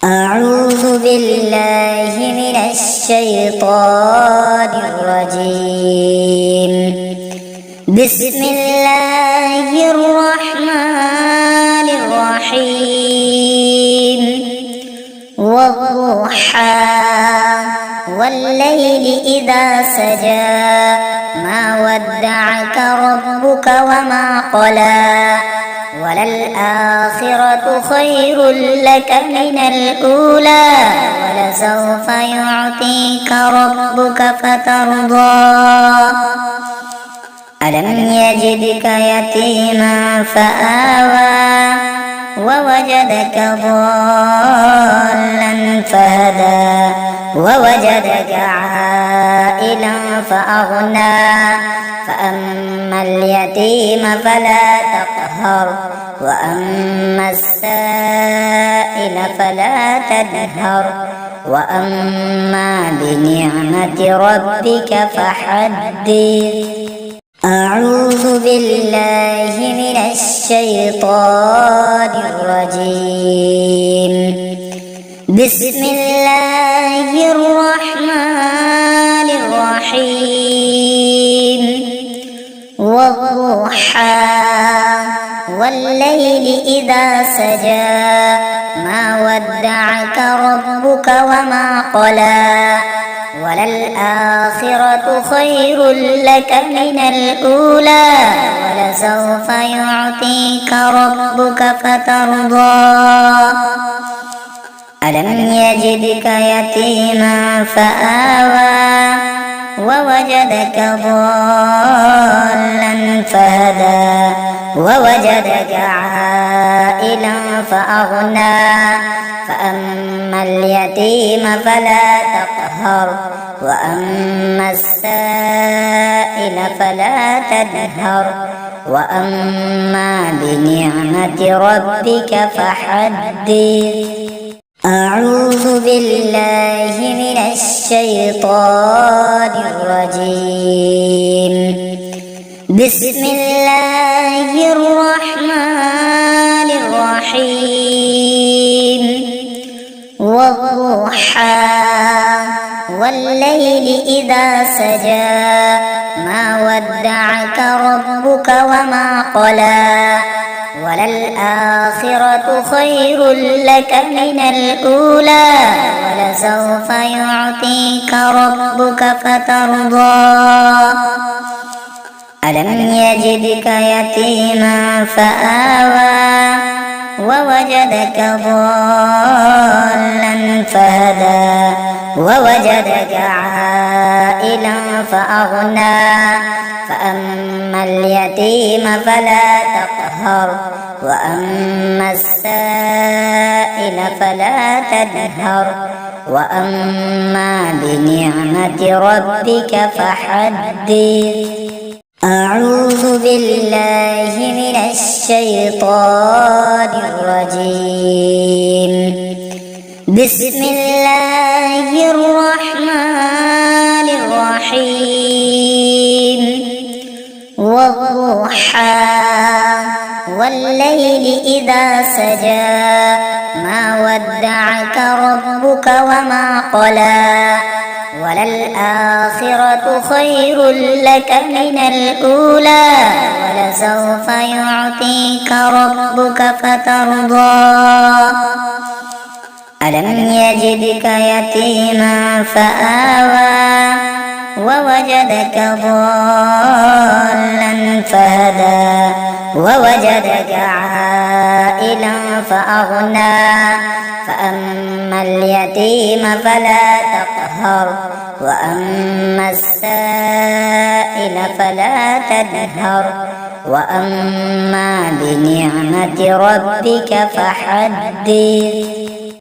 أعوذ بالله من الشيطان الرجيم. بسم الله الرحمن الرحيم. والضحى والليل إذا سجى ما ودعك ربك وما قلى وللآخرة خير لك من الأولى ولسوف يعطيك ربك فترضى. ألم يجدك يتيما فآوى ووجدك ضالا فهدى ووجدك عائلا فأغنى فأما اليتيم فلا تقهر وأما السائل فلا تنهر وأما بنعمة ربك فحدث. أعوذ بالله من الشيطان الرجيم. بسم الله الرحمن الرحيم. والضحى والليل إذا سجى ما ودعك ربك وما قلى وللآخرة خير لك من الأولى ولسوف يعطيك ربك فترضى. ألم يجدك يتيما فآوى ووجدك ضالا فهدى ووجدك عائلا فأغنى فأما اليتيم فلا تقهر وأما السائل فلا تنهر وأما بنعمة ربك فحدث. أعوذ بالله من الشيطان الرجيم. بسم الله الرحمن الرحيم. والضحى والليل إذا سجى ما ودعك ربك وما قلى وللآخرة خير لك من الأولى ولسوف يعطيك ربك فترضى. ألم يجدك يتيما فآوى ووجدك ضالا فهدى ووجدك عائلا فأغنى فأما اليتيم فلا تقهر وأما السائل فلا تنهر وأما بنعمة ربك فحدث. أعوذ بالله من الشيطان الرجيم. بسم الله الرحمن الرحيم. والضحى والليل إذا سجى ما ودعك ربك وما قلى وللآخرة خير لك من الأولى ولسوف يعطيك ربك فترضى. ألم يجدك يتيما فآوى ووجدك ضالا فهدى ووجدك عائلا فأغنى فأما اليتيم فلا تقهر وأما السائل فلا تنهر وأما بنعمة ربك فحدث.